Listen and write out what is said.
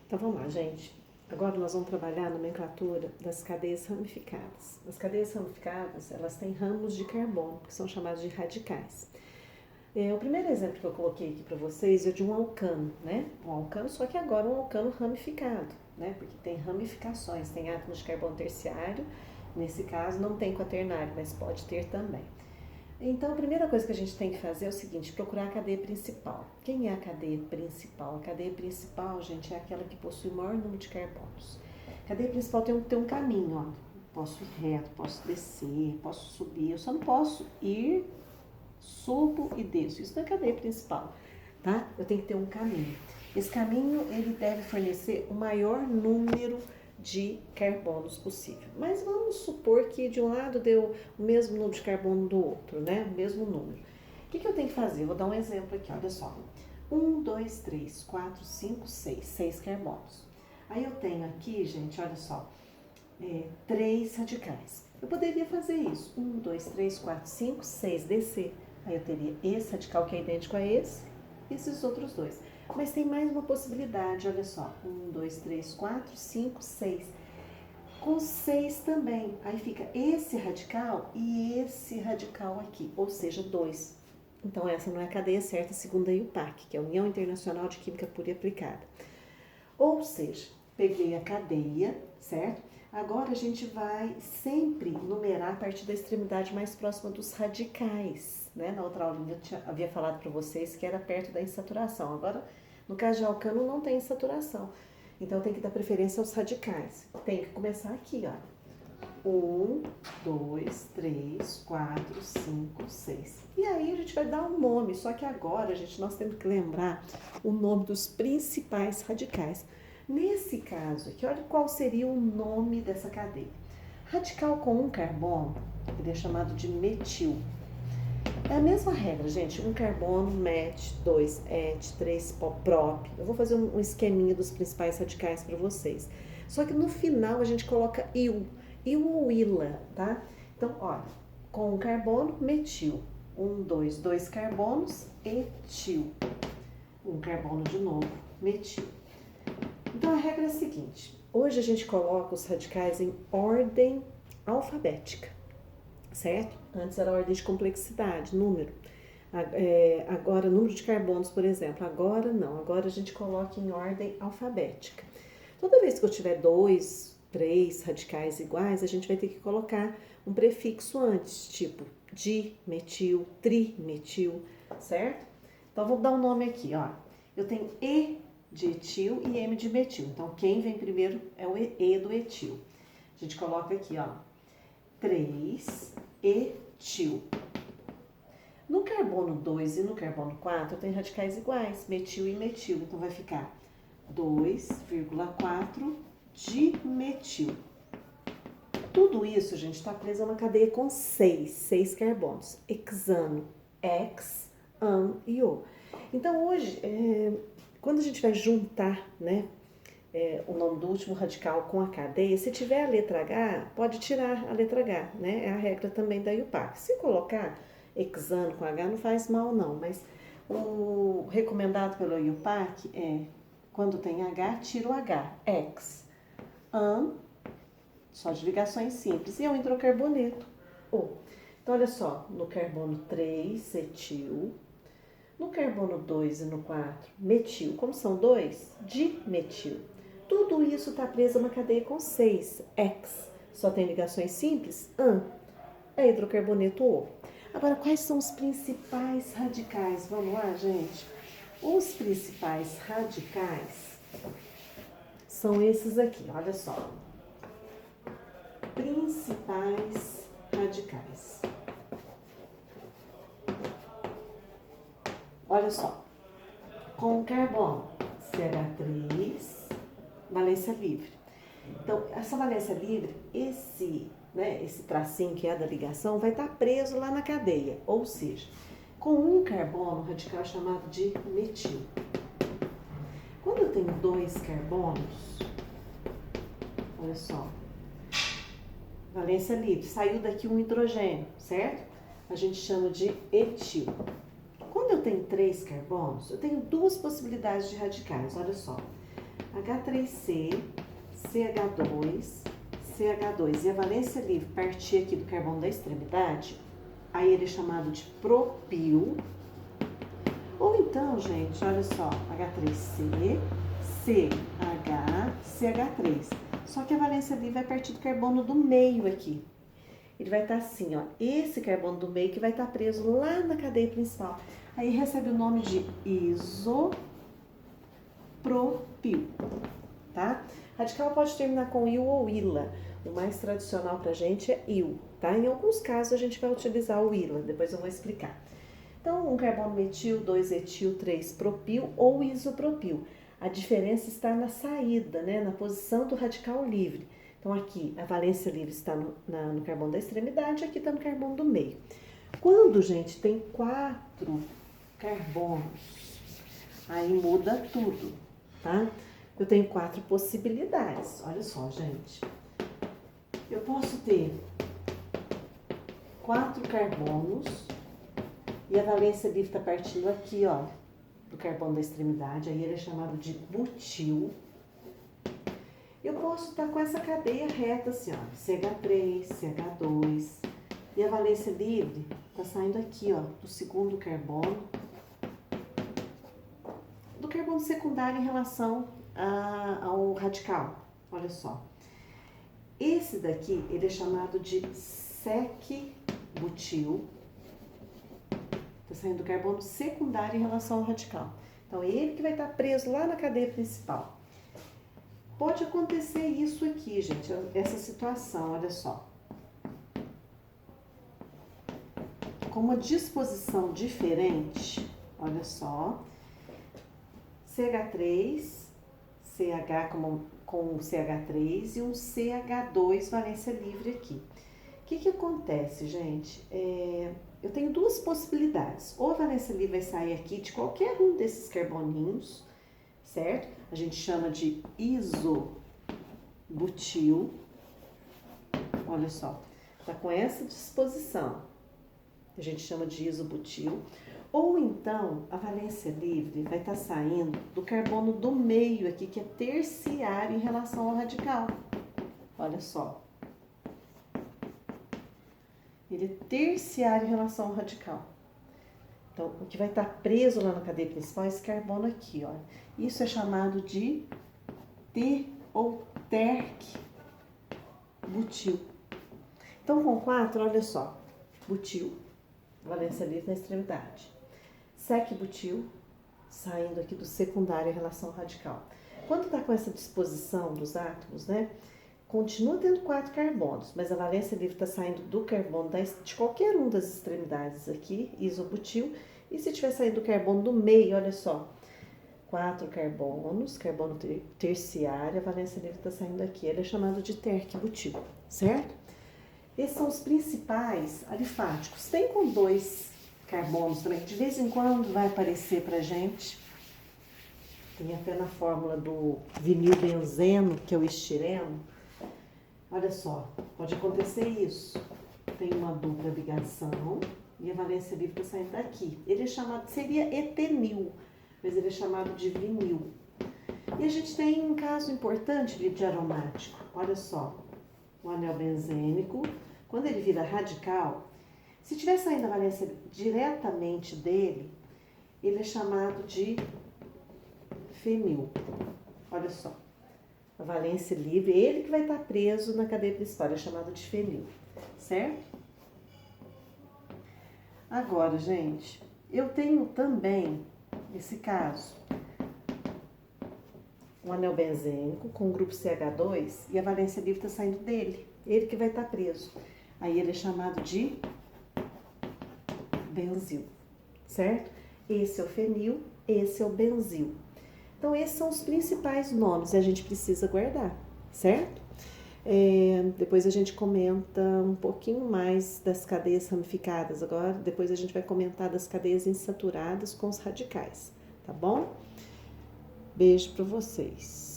Então vamos lá, gente. Agora nós vamos trabalhar a nomenclatura das cadeias ramificadas. As cadeias ramificadas, elas têm ramos de carbono, que são chamados de radicais. O primeiro exemplo que eu coloquei aqui para vocês é de um alcano, né? Um alcano, só que agora um alcano ramificado, né? Porque tem ramificações, tem átomos de carbono terciário, nesse caso não tem quaternário, mas pode ter também. Então, a primeira coisa que a gente tem que fazer é o seguinte, procurar a cadeia principal. Quem é a cadeia principal? A cadeia principal, gente, é aquela que possui o maior número de carbonos. A cadeia principal tem um caminho, ó. Posso ir reto, posso descer, posso subir, eu só não posso ir, subo e desço. Isso não é cadeia principal, tá? Eu tenho que ter um caminho. Esse caminho, ele deve fornecer o maior número de carbonos possível. Mas vamos supor que de um lado deu o mesmo número de carbono do outro, né? O mesmo número. O que eu tenho que fazer? Eu vou dar um exemplo aqui, olha só. 1, 2, 3, 4, 5, 6. 6 carbonos. Aí eu tenho aqui, gente, olha só, 3 radicais. Eu poderia fazer isso. 1, 2, 3, 4, 5, 6, descer. Aí eu teria esse radical que é idêntico a esse e esses outros dois. Mas tem mais uma possibilidade, olha só. 1, 2, 3, 4, 5, 6. Com 6 também. Aí fica esse radical e esse radical aqui, ou seja, 2. Então essa não é a cadeia certa segundo a IUPAC, que é a União Internacional de Química Pura e Aplicada. Ou seja, peguei a cadeia, certo? Agora a gente vai sempre numerar a partir da extremidade mais próxima dos radicais, né? Na outra aula eu havia falado para vocês que era perto da insaturação. Agora, no caso de alcano, não tem insaturação. Então, tem que dar preferência aos radicais. Tem que começar aqui, ó. 1, 2, 3, 4, 5, 6. E aí a gente vai dar um nome, só que agora, gente, nós temos que lembrar o nome dos principais radicais. Nesse caso aqui, olha qual seria o nome dessa cadeia. Radical com um carbono, ele é chamado de metil. É a mesma regra, gente. Um carbono, met, 2 et, 3 prop. Eu vou fazer um esqueminha dos principais radicais para vocês. Só que no final a gente coloca il ou ila, tá? Então, olha, com um carbono, metil. 1, 2, 2 carbonos, etil. Um carbono de novo, metil. Então, a regra é a seguinte. Hoje a gente coloca os radicais em ordem alfabética, certo? Antes era ordem de complexidade, número. Agora, número de carbonos, por exemplo. Agora não, agora a gente coloca em ordem alfabética. Toda vez que eu tiver 2, 3 radicais iguais, a gente vai ter que colocar um prefixo antes, tipo dimetil, trimetil, certo? Então, vou dar um nome aqui, ó. Eu tenho E de etil e M de metil. Então, quem vem primeiro é o E do etil. A gente coloca aqui, ó, 3 etil. No carbono 2 e no carbono 4, eu tenho radicais iguais, metil e metil. Então, vai ficar 2,4 dimetil. Tudo isso, gente, está preso a uma cadeia com 6 carbonos. Hexano, hex, an e o. Então, hoje, quando a gente vai juntar, né, o nome do último radical com a cadeia, se tiver a letra H, pode tirar a letra H, né? É a regra também da IUPAC. Se colocar hexano com H, não faz mal não, mas o recomendado pela IUPAC é, quando tem H, tira o H, hex, an, só de ligações simples, e é um hidrocarboneto, O. Então, olha só, no carbono 3, etil, no carbono 2 e no 4, metil. Como são 2, dimetil. Tudo isso está preso a uma cadeia com 6, hex. Só tem ligações simples, an. É hidrocarboneto O. Agora, quais são os principais radicais? Vamos lá, gente? Os principais radicais são esses aqui, olha só. Principais radicais. Olha só, com carbono, CH3, valência livre. Então, essa valência livre, esse tracinho que é da ligação, vai estar preso lá na cadeia. Ou seja, com um carbono, o radical é chamado de metil. Quando eu tenho 2 carbonos, olha só, valência livre, saiu daqui um hidrogênio, certo? A gente chama de etil. Quando eu tenho 3 carbonos, eu tenho 2 possibilidades de radicais, olha só. H3C, CH2, CH2. E a valência livre partir aqui do carbono da extremidade, aí ele é chamado de propil. Ou então, gente, olha só, H3C, CH, CH3. Só que a valência livre vai partir do carbono do meio aqui. Ele vai estar assim, ó, esse carbono do meio que vai estar preso lá na cadeia principal. Aí recebe o nome de isopropil, tá? Radical pode terminar com il ou ila. O mais tradicional pra gente é il, tá? Em alguns casos a gente vai utilizar o ila, depois eu vou explicar. Então, um carbono metil, 2 etil, 3 propil ou isopropil. A diferença está na saída, né? Na posição do radical livre. Então, aqui a valência livre está no carbono da extremidade, aqui está no carbono do meio. Quando, gente, tem 4 carbonos, aí muda tudo, tá? Eu tenho 4 possibilidades. Olha só, gente. Eu posso ter 4 carbonos e a valência livre está partindo aqui, ó, do carbono da extremidade, aí ele é chamado de butil. Eu posso estar com essa cadeia reta assim, ó, CH3, CH2, e a valência livre está saindo aqui, ó, do segundo carbono, do carbono secundário em relação ao radical. Olha só. Esse daqui, ele é chamado de sec-butil. Está saindo do carbono secundário em relação ao radical. Então, é ele que vai estar preso lá na cadeia principal. Pode acontecer isso aqui, gente, essa situação, olha só. Com uma disposição diferente, olha só. CH3, CH com CH3 e um CH2 valência livre aqui. O que acontece, gente? Eu tenho duas possibilidades. Ou a valência livre vai sair aqui de qualquer um desses carboninhos, certo? A gente chama de isobutil. Olha só, tá com essa disposição. A gente chama de isobutil. Ou então, a valência livre vai estar saindo do carbono do meio aqui, que é terciário em relação ao radical. Olha só. Ele é terciário em relação ao radical. Então, o que vai estar preso lá na cadeia principal é esse carbono aqui, ó. Isso é chamado de T ou terc butil. Então, com 4, olha só. Butil, valência livre na extremidade. Sec-butil, saindo aqui do secundário em relação ao radical. Quando está com essa disposição dos átomos, né? Continua tendo 4 carbonos, mas a valência livre está saindo do carbono de qualquer um das extremidades aqui, isobutil, e se estiver saindo do carbono do meio, olha só, 4 carbonos, carbono terciário, a valência livre está saindo aqui, ele é chamado de terc-butil, certo? Esses são os principais alifáticos. Tem com 2 carbonos também, de vez em quando vai aparecer pra gente, tem até na fórmula do vinilbenzeno, que é o estireno. Olha só, pode acontecer isso. Tem uma dupla ligação e a valência livre está saindo daqui. Ele é chamado, seria etenil, mas ele é chamado de vinil. E a gente tem um caso importante de aromático. Olha só, o anel benzênico, quando ele vira radical, se tiver saindo a valência diretamente dele, ele é chamado de fenil. Olha só. A valência livre, ele que vai estar preso na cadeia principal, é chamado de fenil, certo? Agora, gente, eu tenho também, nesse caso, um anel benzênico com o grupo CH2 e a valência livre está saindo dele, ele que vai estar preso. Aí ele é chamado de benzil, certo? Esse é o fenil, esse é o benzil. Então, esses são os principais nomes e a gente precisa guardar, certo? Depois a gente comenta um pouquinho mais das cadeias ramificadas. Agora, depois a gente vai comentar das cadeias insaturadas com os radicais, tá bom? Beijo para vocês.